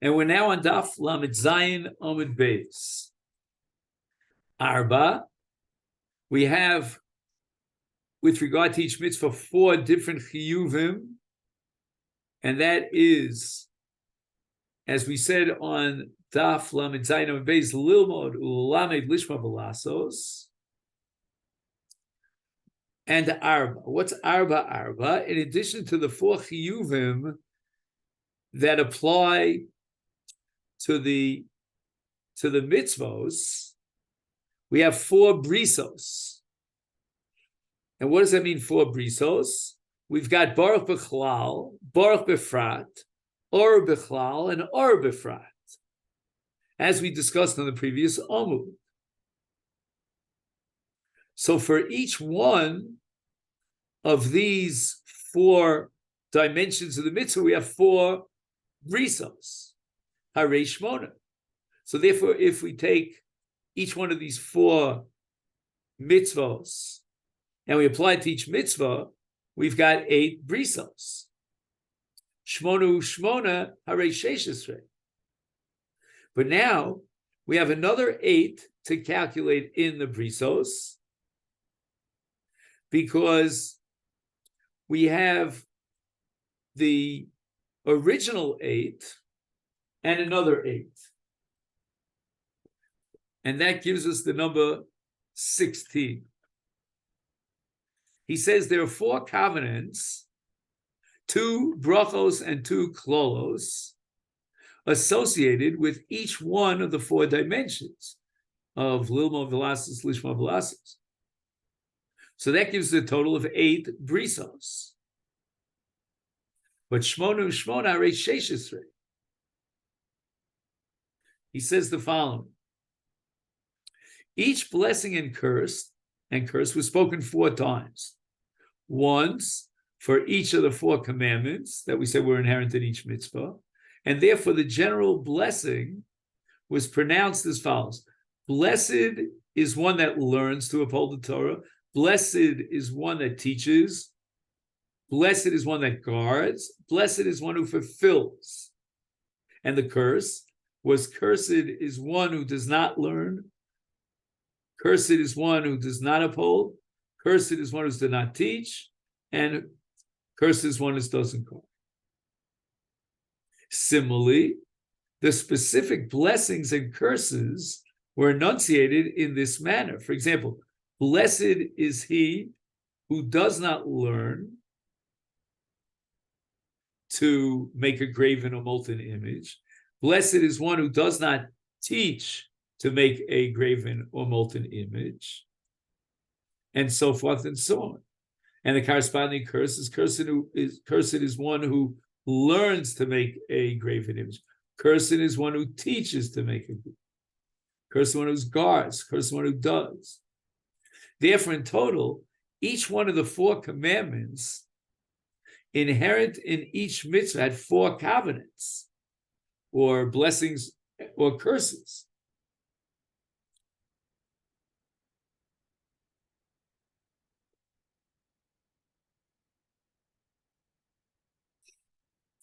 And we're now on Daf Lamed Zayin Amud Beis. Arba. We have, with regard to each mitzvah, 4 different chiyuvim, and that is, as we said on Daf Lamed Zayin Amud Beis, Lilmod Ulamed Lishma Velasos, and Arba. What's Arba? In addition to the 4 chiyuvim that apply to the mitzvos, we have 4 brisos. And what does that mean, 4 brisos? We've got Baruch B'chlal, Baruch B'frat, Or B'chlal, and Or B'frat, as we discussed on the previous Amud. So for each one of these 4 dimensions of the mitzvah, we have 4 brisos. Harei Shmona. So therefore, if we take each one of these 4 mitzvos and we apply it to each mitzvah, we've got 8 brisos. Shmonu Shmona Harei Sheshesrei. But now we have another 8 to calculate in the brisos, because we have the original 8 and another 8. And that gives us the number 16. He says there are 4 covenants, 2 brachos and 2 klolos, associated with each one of the 4 dimensions of Lilmo Velasis, Lishma Velasis. So that gives a total of 8 brisos. But Shmonu Shmona Harei Sheshesrei. He says the following: each blessing and curse was spoken 4 times. Once for each of the 4 commandments that we said were inherent in each mitzvah, and therefore the general blessing was pronounced as follows: blessed is one that learns to uphold the Torah, blessed is one that teaches, blessed is one that guards, blessed is one who fulfills. And the curse was: cursed is one who does not learn, cursed is one who does not uphold, cursed is one who does not teach, and cursed is one who doesn't guard. Similarly, the specific blessings and curses were enunciated in this manner. For example, blessed is he who does not learn to make a graven or molten image. Blessed is one who does not teach to make a graven or molten image, and so forth and so on. And the corresponding curse is: cursed is one who learns to make a graven image. Cursed is one who teaches to make a graven. Cursed is one who guards. Cursed is one who does. Therefore, in total, each one of the 4 commandments inherent in each mitzvah had 4 covenants, or blessings, or curses.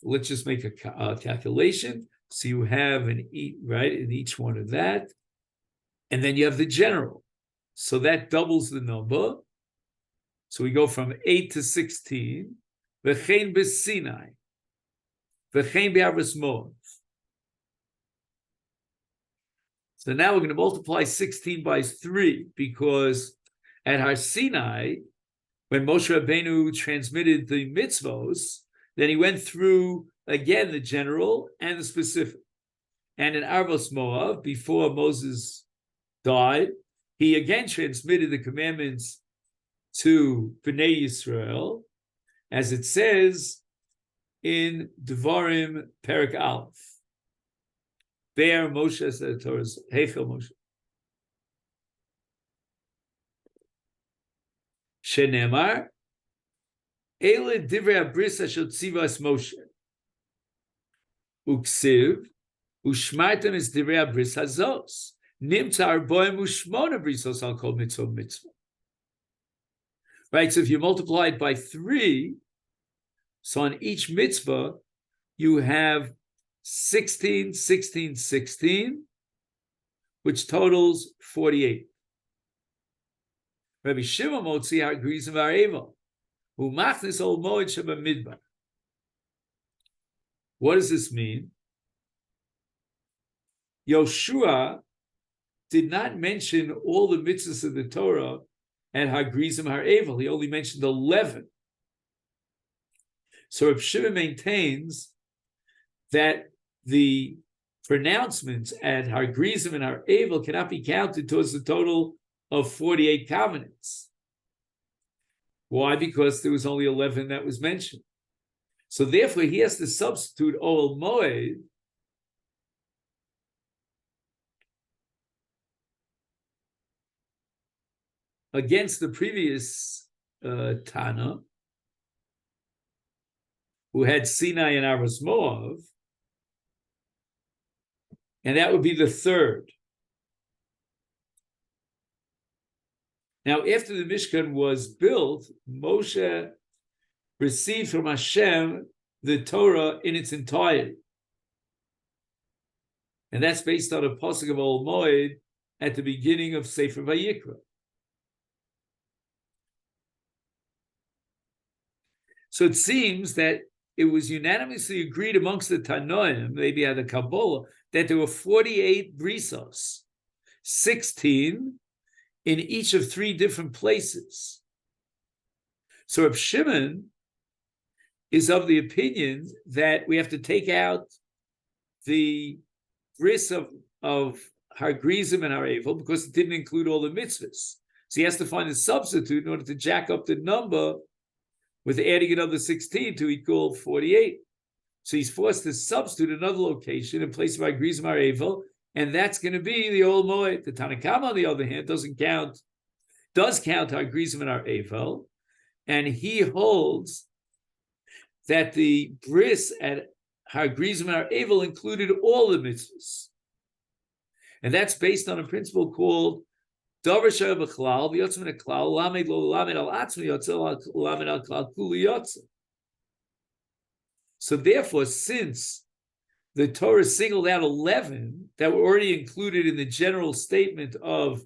Let's just make a calculation. So you have in each one of that, and then you have the general. So that doubles the number. So we go from 8 to 16. V'chein b'Sinai, v'chein b'Aros Moav. So now we're going to multiply 16 by 3, because at Har Sinai, when Moshe Rabbeinu transmitted the mitzvos, then he went through again the general and the specific. And in Aros Moav, before Moses died, he again transmitted the commandments to Bnei Yisrael, as it says in Devarim Perek Aleph. Be'er Moshe, said the Torah's Heichel Moshe. Shenemar, Ele divrei habris asher tzivas Moshe. Uksiv, ushmartem es divrei habris hazos. Nimtza arboim ushmona brisos al kol mitzvah mitzvah. Right, so if you multiply it by 3, so on each mitzvah, you have 16, 16, 16, which totals 48. Rabbi Shimon Motzi agrees with our Eva, who machnis ol moed sheba midbar. What does this mean? Yoshua did not mention all the mitzvahs of the Torah and Hagrizim Ha'evel. He only mentioned 11. So Reb Shimon maintains that the pronouncements at Hagrizim and Ha'evel cannot be counted towards the total of 48 covenants. Why? Because there was only 11 that was mentioned. So therefore, he has to substitute Oel Moed against the previous Tana, who had Sinai and Aros Moav, and that would be the third. Now, after the Mishkan was built, Moshe received from Hashem the Torah in its entirety. And that's based on a pasuk of Ol Moed at the beginning of Sefer Vayikra. So it seems that it was unanimously agreed amongst the Tanoim, maybe at the Kabbalah, that there were 48 brisos, 16 in each of 3 different places. So Reb Shimon is of the opinion that we have to take out the bris of Hagrizim and Ha'evel because it didn't include all the mitzvahs. So he has to find a substitute in order to jack up the number with adding another 16 to equal 48. So he's forced to substitute another location in place of Hagrizim Ha'evel, and that's going to be the Ol Moed. The Tanna Kama, on the other hand, does count Hagrizim and Ha'evel, and he holds that the bris at Hagrizim and Ha'evel included all the mitzvahs. And that's based on a principle called Davar Shaya B'Chlal, V'Yotz Min HaKlal, Lamed Lo Lamed Al Atzmi Yotzel Lamed Al Klal Kuli Yotzel. So therefore, since the Torah singled out 11 that were already included in the general statement of,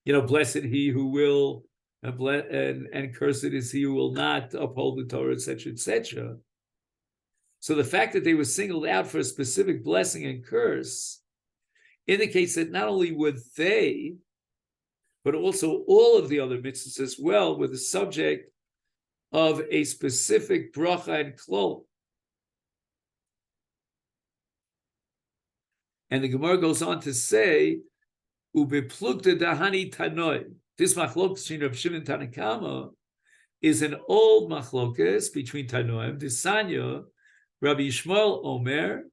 blessed he who will, and cursed is he who will not uphold the Torah, etc., etc. So the fact that they were singled out for a specific blessing and curse indicates that not only were they, but also all of the other mitzvahs as well were the subject of a specific bracha and klol. And the Gemara goes on to say, "Ubeplugta dahani tanoi." This machlokes between Reb Shimon and Tanna Kama is an old machlokes between Tanoim. Disanya, Rabbi Yishmael Omer,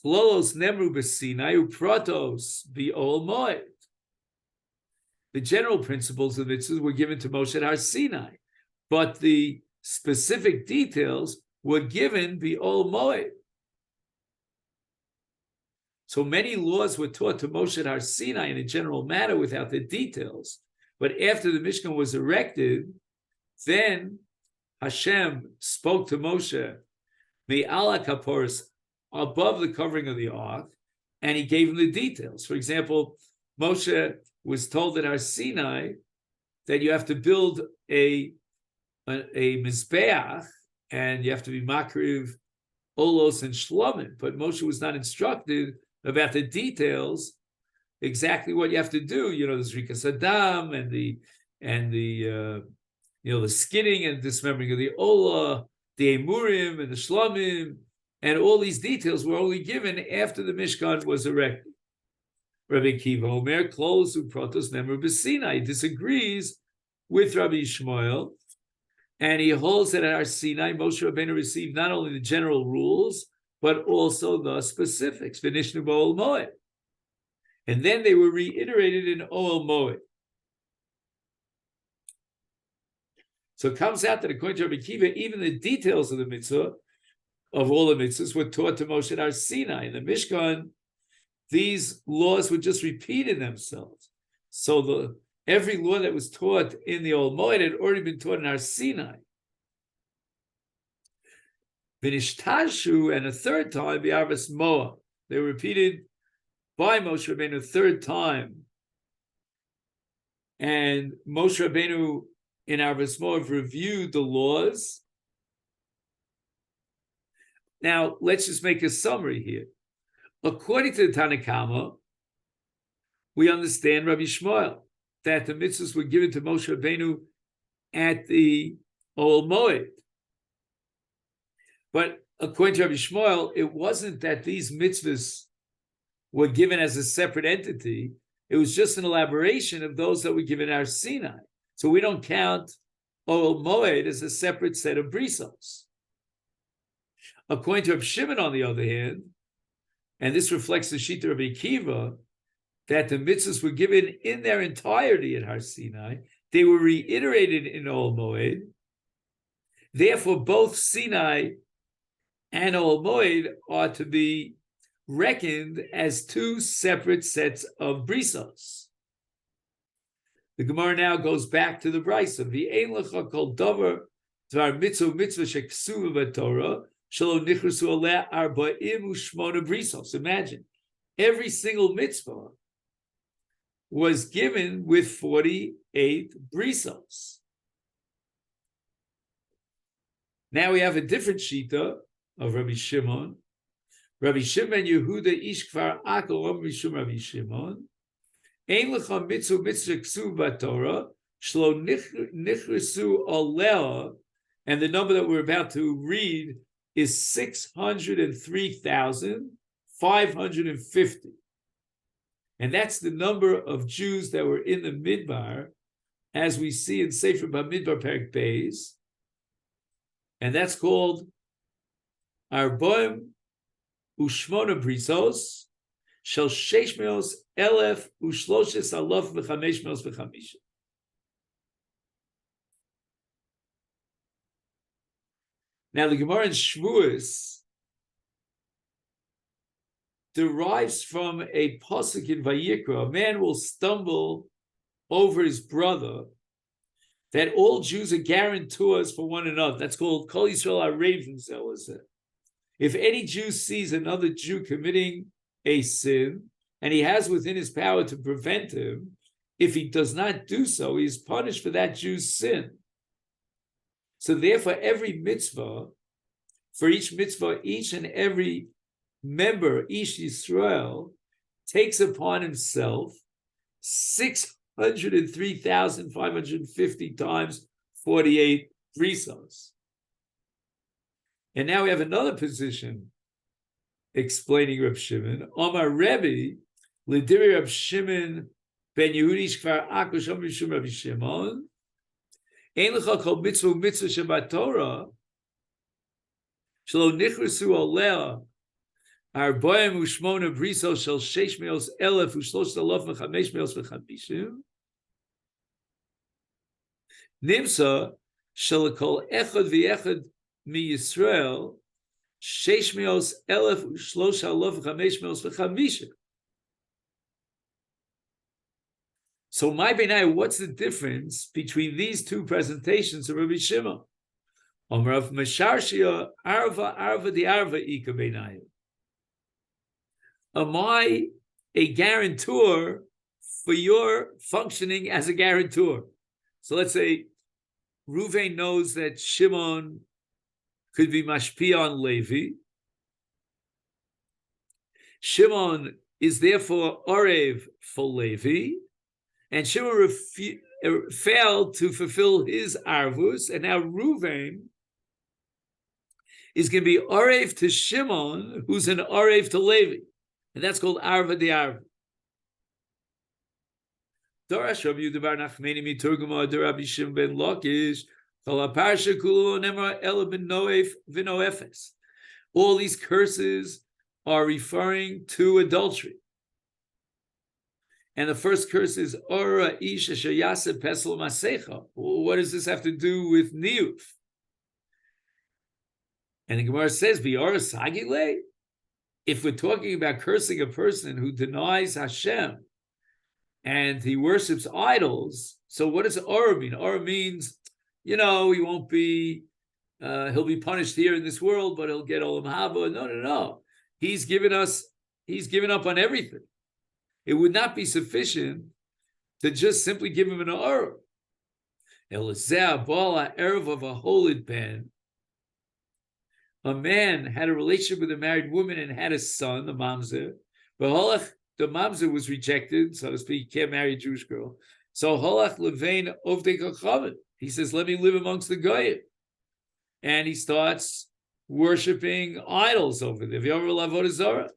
Chlolos nemru b'Sinai upratos b'Ol Moed. The general principles of mitzvahs were given to Moshe at Har Sinai, but the specific details were given b'Ol Moed. So many laws were taught to Moshe at Har Sinai in a general manner without the details. But after the Mishkan was erected, then Hashem spoke to Moshe, Me'ala Kaporos, above the covering of the ark, and he gave him the details. For example, Moshe was told at Har Sinai that you have to build a mizbeach, and you have to be makriv, olos, and shlomim. But Moshe was not instructed about the details, exactly what you have to do. The Zrikas Adam and the skinning and dismembering of the Olah, the Emurim and the Shlomim, and all these details were only given after the Mishkan was erected. Rabbi Kiva Omer, Klos uprotos nemru b'Sinai, disagrees with Rabbi Yishmael, and he holds that at Har Sinai, Moshe Rabbeinu received not only the general rules, but also the specifics, V'nishnu b'Ol Moed. And then they were reiterated in Ol Moed. So it comes out that according to Rabbi Kiva, even the details of the mitzvah, of all the mitzvahs, were taught to Moshe at Har Sinai. In the Mishkan, these laws were just repeating themselves. So every law that was taught in the Ol Moed had already been taught in Har Sinai. Vinishtashu, and a third time, B'Arvas Moa. They were repeated by Moshe Rabbeinu a third time. And Moshe Rabbeinu in Arvas Moav reviewed the laws. Now, let's just make a summary here. According to the Tanakhama, we understand Rabbi Shmuel that the mitzvahs were given to Moshe Rabbeinu at the Ol Moed. But according to Rabbi Shmuel, it wasn't that these mitzvahs were given as a separate entity. It was just an elaboration of those that were given Har Sinai. So we don't count Ol Moed as a separate set of brisos. According to Rabbi Shimon, on the other hand, and this reflects the Shita of Akiva, that the mitzvahs were given in their entirety at Har Sinai. They were reiterated in Ol Moed. Therefore, both Sinai and Ol Moed are to be reckoned as two separate sets of brisos. The Gemara now goes back to the brisa. V'ein lecha kol davar dvar mitzvah sheksuva b'Torah shelo nichrusu aleh arba'im u'shmona brisos. Imagine, every single mitzvah was given with 48 brisos. Now we have a different shita of Rabbi Shimon. Rabbi Shimon Yehuda ish kfar Akol mishum Rabbi Shimon. Ein lecha mitzvah ksuv b'Torah shlo nichresu aleh, and the number that we're about to read is 603,550. And that's the number of Jews that were in the Midbar, as we see in Sefer Bamidbar Perek Beis. And that's called Arboim Ushmona Brisos Shel Sheish Meos Elef Ushloshes Alof V'Chamesh Meos V'Chamisha. Now the Gemara in Shavuos derives from a pasuk in Vayikra. A man will stumble over his brother, that all Jews are guarantors for one another. That's called Kol Yisrael Arev themselves. If any Jew sees another Jew committing a sin, and he has within his power to prevent him, if he does not do so, he is punished for that Jew's sin. So therefore, every mitzvah, for each mitzvah, each and every member, each Yisrael, takes upon himself 603,550 times 48 brisos. And now we have another position explaining Reb Shimon. Omar Rebbe, L'diri Reb Shimon ben Yehudi Shkvar Akush Om Mishum Rabbi Shimon, Ein lecha kol mitzvah Shabbat Torah, Shelo nichresu aleh, Arboim u'shmona brisos shel 600,000 ו3,550. Nimsa shel kol echad v'echad mi-Yisrael 600,000 ו3,550. So my benai, what's the difference between these two presentations of Rabbi Shimon? Omrav Mesharshia Arva di Arva Ika benai. Am I a guarantor for your functioning as a guarantor? So let's say Ruvain knows that Shimon could be mashpia on Levi. Shimon is therefore Orev for Levi, and Shimon failed to fulfill his arvus, and now Ruvain is going to be Orev to Shimon, who's an Orev to Levi. And that's called Arva de Arva. Dorash Rabbi Yudavar Nachmeni Miturguma Rabbi Shimon ben Lakish Kol Parsha Kulo Nemra Ela ben Noef V'Noefes. All these curses are referring to adultery. And the first curse is Ora Ish Asher Yaseh Pesel Masecha. What does this have to do with Niyuf? And the Gemara says, Bi'ora Sagile. If we're talking about cursing a person who denies Hashem and he worships idols, so what does Ora mean? Ora means, he won't be he'll be punished here in this world, but he'll get olam haba. No. He's given up on everything. It would not be sufficient to just simply give him an or. Elazeh bala erev of a holid pen. A man had a relationship with a married woman and had a son, the mamzer. But the mamzer was rejected, so to speak. You can't marry a Jewish girl. So holach levein ovdei kachavim. He says, "Let me live amongst the goyim," and he starts worshiping idols over there. V'yomer avodah zarah.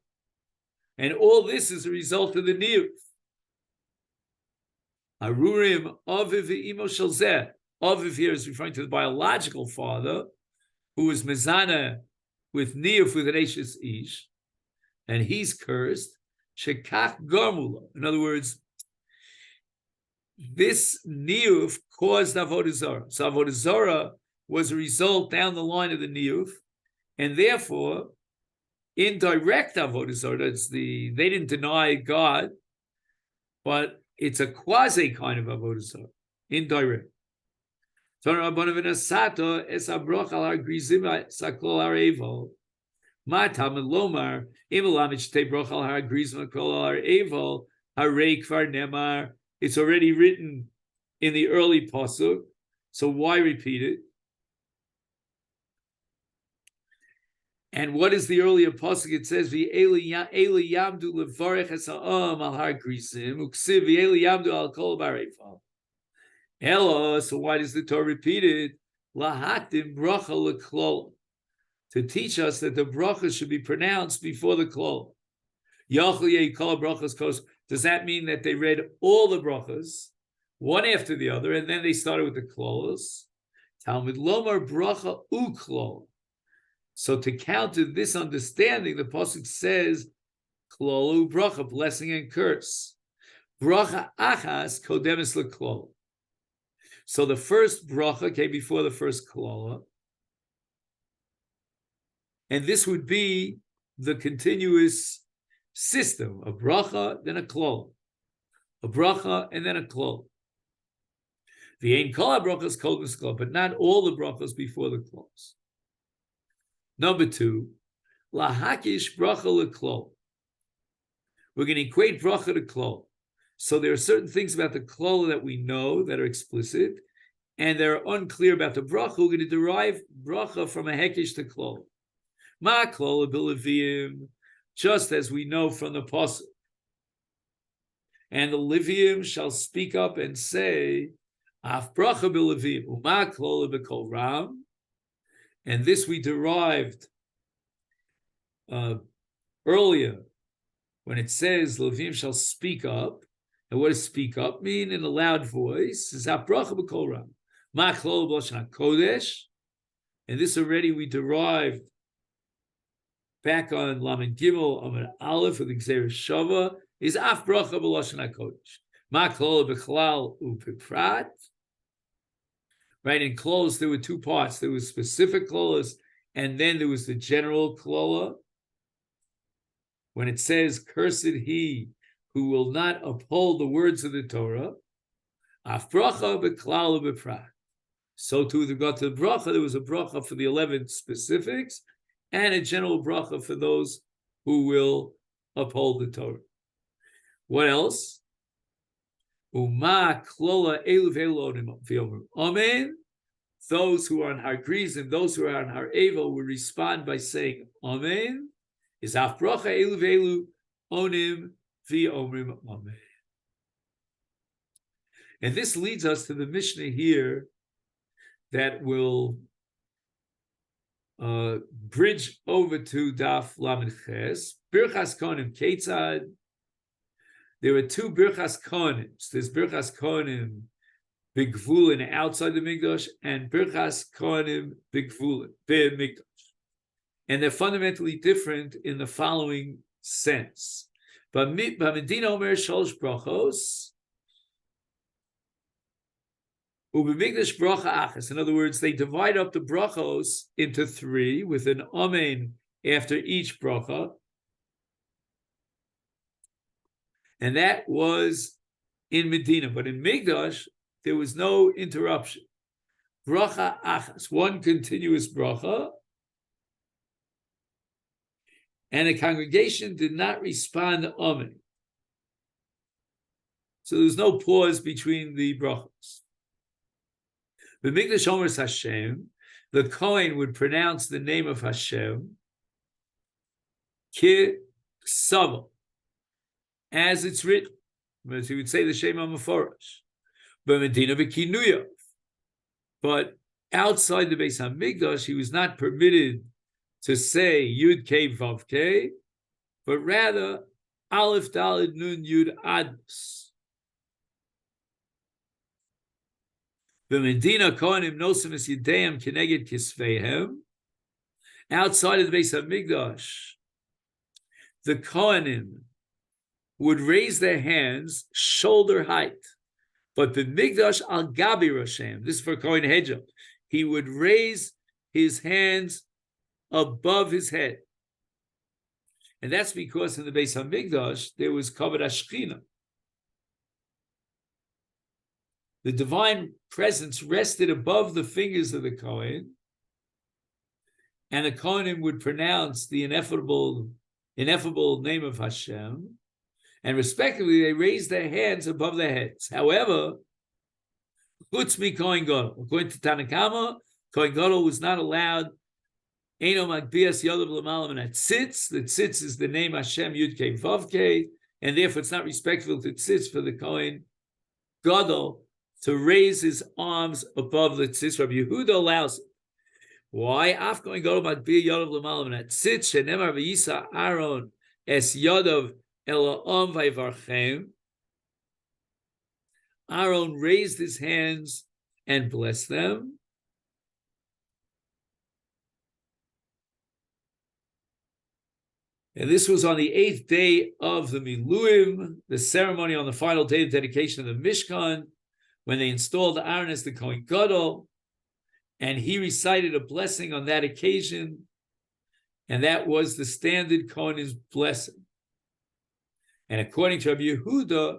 And all this is a result of the niyuv. Arurim aviv v'imo shel zeh. Aviv here is referring to the biological father, who was mezana with niyuv with an eshes ish, and he's cursed. Shekach garmula. In other words, this niyuv caused avodah zarah. So avodah zarah was a result down the line of the niyuv, and therefore, indirect avodah zarah. They didn't deny God, but it's a quasi kind of avodah zarah, indirect. Torah Rabbanan Sotah es abroch al har grizim sakol har evil. Matam lomar imelamich te broch al har grizim sakol har evil harei kvar nemar. It's already written in the early pasuk, so why repeat it? And what is the earlier pasuk? It says, "V'eli yamdu levarech es ha'am al har grizim uksiv v'eli yamdu al kol bar evil." Hello, so why does the Torah repeat it? Lahatim bracha leklol, to teach us that the bracha should be pronounced before the klol. Yachol yekol brachas kos. Does that mean that they read all the brachas, one after the other, and then they started with the klolos? Talmud lomar bracha uklol. So to counter this understanding, the pasuk says klolu bracha, blessing and curse. Bracha achas kodemis leklol. So the first bracha came before the first klala, and this would be the continuous system: a bracha, then a klal, a bracha, and then a klal. The ein kol brachas kol misklal, but not all the brachas before the klals. Number two, lahakish bracha leklal. We're going to equate bracha to klal. So there are certain things about the klal that we know that are explicit, and they're unclear about the bracha. We're going to derive bracha from a hekish to klal. Ma klal b'leviim, just as we know from the pasuk. And the Leviim shall speak up and say, Af bracha b'leviim, uma klal b'kol ram. And this we derived earlier when it says Leviim shall speak up. And what does speak up mean? In a loud voice. Is Af bracha b'kol ram. Ma klal b'lashon hakodesh. And this already we derived back on Lamed Gimel Amud Aleph with the Gzeirah Shava, is Af bracha b'lashon hakodesh. Ma klal b'chlal u'b'prat. Right, in klolos there were two parts. There was specific klolos, and then there was the general klola. When it says, "Cursed he who will not uphold the words of the Torah," Af bracha b'klal u'b'prat. So too, with regard to the bracha, there was a bracha for the 11 specifics, and a general bracha for those who will uphold the Torah. What else? Uma klola elu ve'elonim v'yomer amen. Those who are on Har Grizim, those who are on Har Evo, will respond by saying amen. Is af bracha elu ve'elu onim v'yomrim amen. And this leads us to the Mishnah here that will bridge over to Daf Lamed Ches. Birchas Kohanim Ketzad. There are two Birchas Kohanim. There's Birchas Kohanim B'Gvulin outside the Mikdash and Birchas Kohanim B'Gvulin B'Mikdash. And they're fundamentally different in the following sense. B'Medina Omer Shalosh Brachos U'B'Mikdash Bracha Achas. In other words, they divide up the brachos into three with an amen after each bracha. And that was in Medina. But in Mikdash, there was no interruption. bracha achas, one continuous bracha, and the congregation did not respond to Amen. So there's no pause between the brachas. The Mikdash Omer's Hashem, the Kohen would pronounce the name of Hashem, Ki Savo, as it's written. He would say the Shema Meforish. But Medina V'Kinuyav. But outside the Beis HaMikdash, he was not permitted to say Yud Kei Vav Kei, but rather Aleph Daled Nun Yud Adus. The Medina Kohanim Nosim Es Yideim Keneged Kisveihem. Outside of the Beis HaMikdash, the Kohanim would raise their hands shoulder height, but the Mikdash al Gabi Roshem, this is for Kohen Hedjah, he would raise his hands above his head. And that's because in the Beis HaMikdash, there was Kavod HaShechina. The divine presence rested above the fingers of the Kohen, and the Kohanim would pronounce the ineffable name of Hashem, and respectively, they raised their hands above their heads. However, Chutz mi Kohen Gadol, according to Tanakama, Kohen Gadol was not allowed Eino Magbias Yodav L'malam and at Tzitz. The Tzitz is the name Hashem Yud Kei Vav Kei, and therefore it's not respectful to Tzitz for the Kohen Gadol to raise his arms above the Tzitz. Rabbi Yehuda allows it. Why? Af Kohen Gadol Magbias Yodav L'malam and at Tzitz shenemar v'yisa Aaron es Yodav Elohim vayvarchem. Aaron raised his hands and blessed them. And this was on the 8th day of the Miluim, the ceremony on the final day of dedication of the Mishkan, when they installed Aaron as the Kohen Gadol, and he recited a blessing on that occasion, and that was the standard Kohen's blessing. And according to Rabbi Yehuda,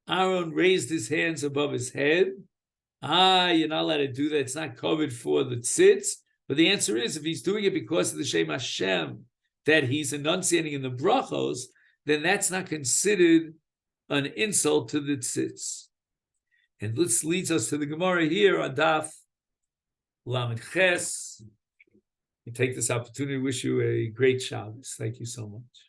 Aaron raised his hands above his head. You're not allowed to do that. It's not covered for the tzitz. But the answer is, if he's doing it because of the Shem Hashem that he's enunciating in the brachos, then that's not considered an insult to the tzitz. And this leads us to the Gemara here on Daf Lamed Ches. I take this opportunity to wish you a great Shabbos. Thank you so much.